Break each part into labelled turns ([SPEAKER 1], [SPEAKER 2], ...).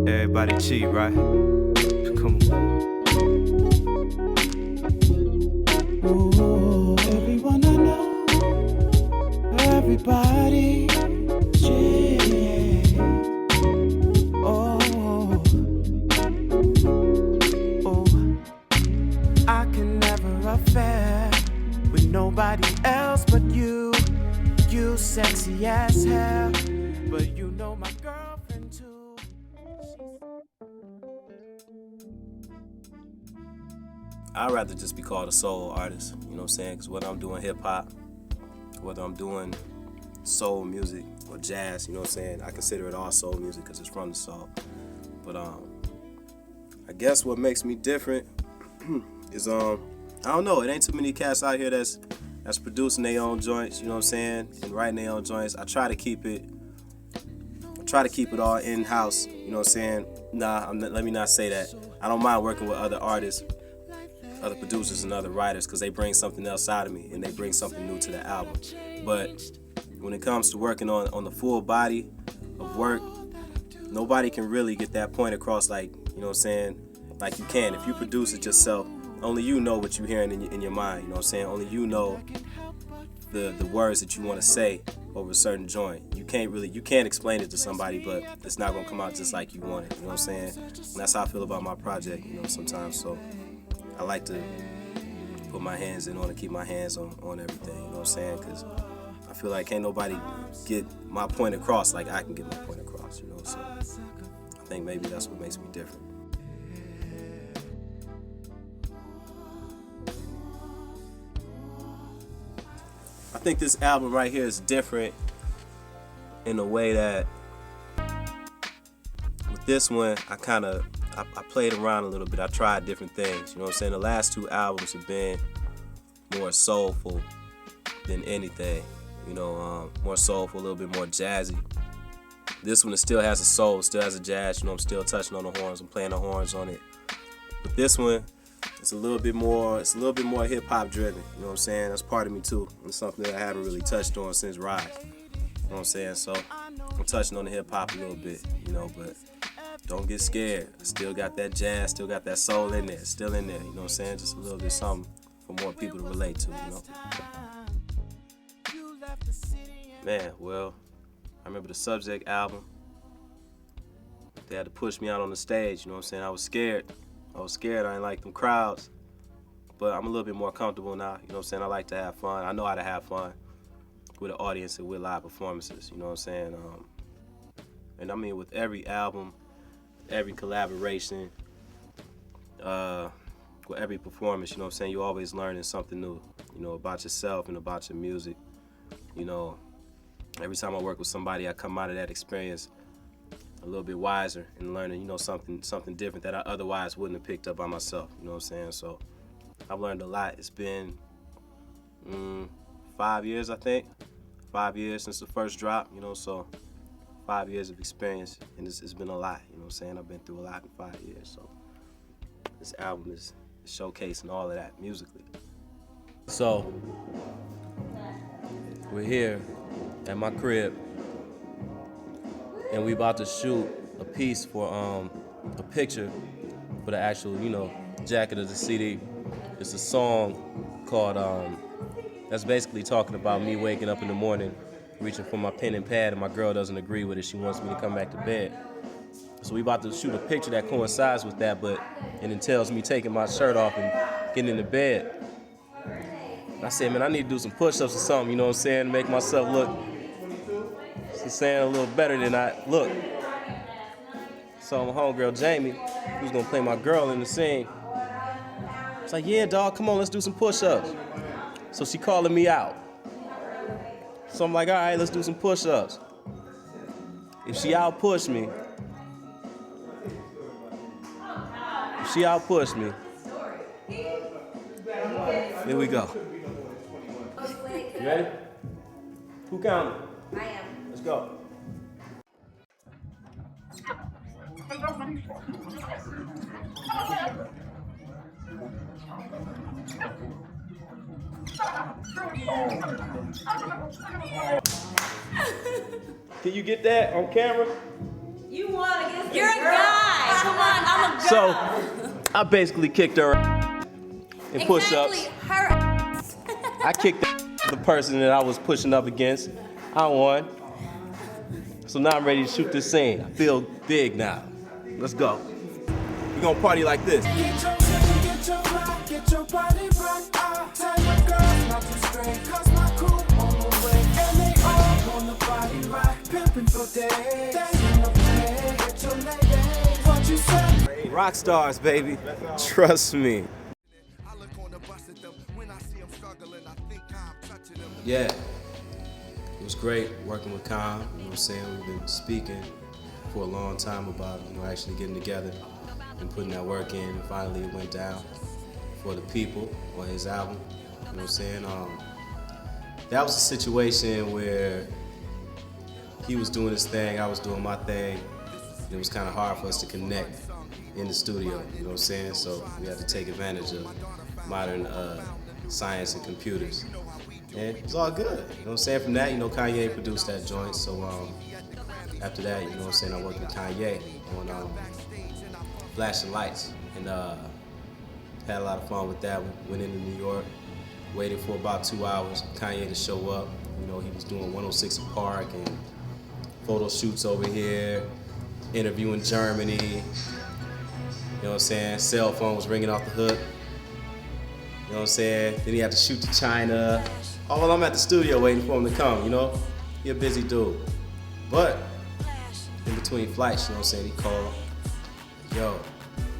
[SPEAKER 1] Everybody cheat, right? Come on.
[SPEAKER 2] Ooh, everyone I know, everybody cheat. Oh, I can never affair with nobody else but you. You sexy as hell, but you know my girlfriend too.
[SPEAKER 3] I'd rather just be called a soul artist, you know what I'm saying? Because whether I'm doing hip hop, whether I'm doing soul music or jazz, you know what I'm saying? I consider it all soul music because it's from the soul. But I guess what makes me different is I don't know. It ain't too many cats out here that's producing their own joints, you know what I'm saying, and writing their own joints. I try to keep it all in house, you know what I'm saying. Let me not say that. I don't mind working with other artists, other producers and other writers, because they bring something else out of me and they bring something new to the album. But when it comes to working on the full body of work, nobody can really get that point across like, you know what I'm saying, like you can. If you produce it yourself, only you know what you're hearing in your mind, you know what I'm saying? Only you know the words that you want to say over a certain joint. You can't explain it to somebody, but it's not going to come out just like you want it, you know what I'm saying? And that's how I feel about my project, you know, sometimes. So I like to put my hands in on and keep my hands on everything, you know what I'm saying? Because I feel like can't nobody get my point across like I can get my point across, you know? So I think maybe that's what makes me different. I think this album right here is different in a way that with this one, I played around a little bit. I tried different things, you know what I'm saying? The last two albums have been more soulful than anything, you know, more soulful, a little bit more jazzy. This one, it still has a soul, still has a jazz, you know, I'm still touching on the horns, I'm playing the horns on it. But this one, it's a little bit more hip hop driven, you know what I'm saying? That's part of me too. It's something that I haven't really touched on since Rise. You know what I'm saying? So I'm touching on the hip hop a little bit, you know, but don't get scared. I still got that jazz, still got that soul in there, still in there, you know what I'm saying? Just a little bit something for more people to relate to, you know? Man, well, I remember the Subject album. They had to push me out on the stage, you know what I'm saying? I was scared. I didn't like them crowds. But I'm a little bit more comfortable now, you know what I'm saying? I like to have fun. I know how to have fun with an audience and with live performances, you know what I'm saying? And I mean, with every album, every collaboration, with every performance, you know what I'm saying? You're always learning something new, you know, about yourself and about your music. You know, every time I work with somebody, I come out of that experience a little bit wiser and learning, you know, something different that I otherwise wouldn't have picked up by myself, you know what I'm saying? So I've learned a lot. It's been 5 years, I think. 5 years since the first drop, you know, so 5 years of experience, and it's been a lot, you know what I'm saying? I've been through a lot in 5 years, so this album is showcasing all of that musically. So we're here at my crib, and we about to shoot a piece for a picture for the actual, you know, jacket of the CD. It's a song called that's basically talking about me waking up in the morning, reaching for my pen and pad, and my girl doesn't agree with it. She wants me to come back to bed. So we about to shoot a picture that coincides with that, but it entails me taking my shirt off and getting into bed. And I said, man, I need to do some push-ups or something, you know what I'm saying, to make myself look, she's saying, a little better than I look. So my homegirl Jamie, who's gonna play my girl in the scene, it's like, yeah, dog, come on, let's do some push-ups. So she calling me out. So I'm like, all right, let's do some push-ups. If she outpush me, here we go. You ready? Who counting?
[SPEAKER 4] I am.
[SPEAKER 3] Let's go.
[SPEAKER 1] Can you get that on camera?
[SPEAKER 4] You want to get You're a guy. Come on, I'm a girl.
[SPEAKER 1] So, I basically kicked her in push-ups.
[SPEAKER 4] Exactly, her.
[SPEAKER 1] I kicked the person that I was pushing up against. I won. So now I'm ready to shoot this scene. I feel big now. Let's go. We're gonna party like this.
[SPEAKER 2] Get your body right. Tell your girls not to stray, 'cause my crew on the way. And they all on the body right. Pimpin' for days. They in the play. Get your lady. What you say?
[SPEAKER 1] Rock stars, baby. Trust me.
[SPEAKER 3] Yeah, it was great working with Kanye. You know what I'm saying? We've been speaking for a long time about, actually getting together and putting that work in, and finally it went down for the people on his album. You know what I'm saying? That was a situation where he was doing his thing, I was doing my thing. It was kind of hard for us to connect in the studio, you know what I'm saying? So we had to take advantage of modern science and computers. And it was all good, you know what I'm saying? From that, Kanye produced that joint, so after that, you know what I'm saying, I worked with Kanye on Flashing Lights, and had a lot of fun with that. We went into New York, waited for about 2 hours for Kanye to show up. He was doing 106 Park and photo shoots over here, interview in Germany, you know what I'm saying? Cell phone was ringing off the hook, you know what I'm saying? Then he had to shoot to China. Oh, well, I'm at the studio waiting for him to come, He a busy dude. But in between flights, you know what I'm saying, he called, yo,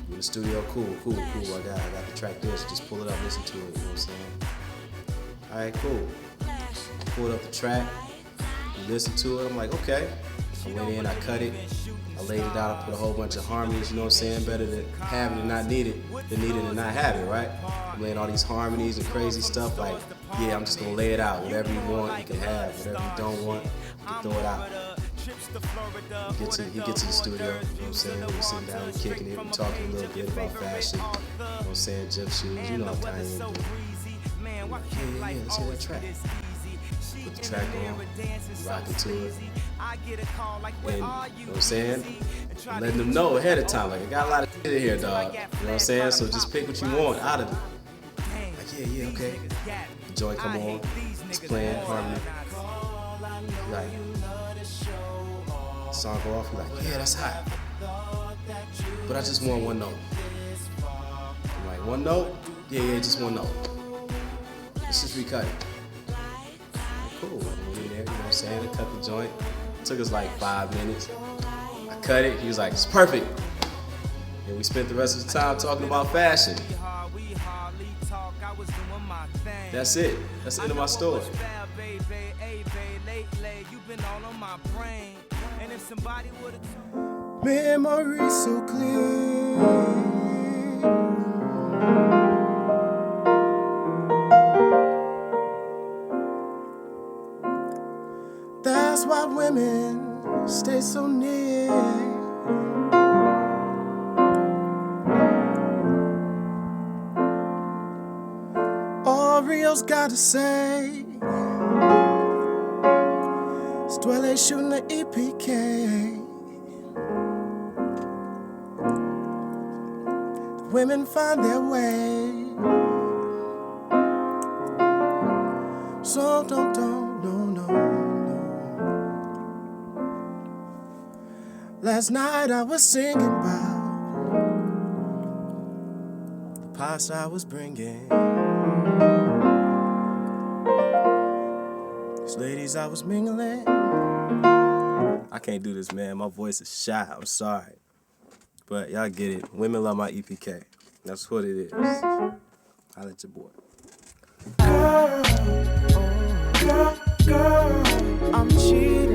[SPEAKER 3] you in the studio? Cool, I got the track this, just pull it up, listen to it, you know what I'm saying? All right, cool. Pulled up the track, we listened to it, I'm like, okay. I went in, I cut it, I laid it out, I put a whole bunch of harmonies, you know what I'm saying? Better to have it and not need it than need it and not have it, right? I'm laying all these harmonies and crazy stuff, like, yeah, I'm just gonna lay it out. Whatever you want, you can have. Whatever you don't want, you can throw it out. He gets to the studio, you know what I'm saying? We're sitting down, we're kicking it, we're talking a little bit about fashion, you know what I'm saying? Gym shoes, you know how Kanye do. Yeah, let's hear that track. Put the track on, rocking to it. And, you know what I'm saying? I'm letting them know ahead of time, like, I got a lot of shit in here, dog. You know what I'm saying? So just pick what you want out of it. Like, yeah, okay. The joint come on, it's playing, harmony. Like, the song go off, you're like, yeah, that's hot. But I just want one note. I'm like, one note? Yeah, just one note. Let's just recut it. Cool, I went in there, you know what I'm saying? I cut the joint. It took us like 5 minutes. I cut it, he was like, it's perfect. And we spent the rest of the time talking about fashion. That's it. That's the end of my story.
[SPEAKER 2] Memory so clear. That's why women stay so near. All Rio's gotta say is Dwele shooting the EPK. The women find their way. So no. Last night I was singing about the past I was bringing. These ladies I was mingling.
[SPEAKER 3] I can't do this, man. My voice is shy. I'm sorry. But y'all get it. Women love my EPK. That's what it is. Holla at your boy.
[SPEAKER 2] Girl, I'm cheating.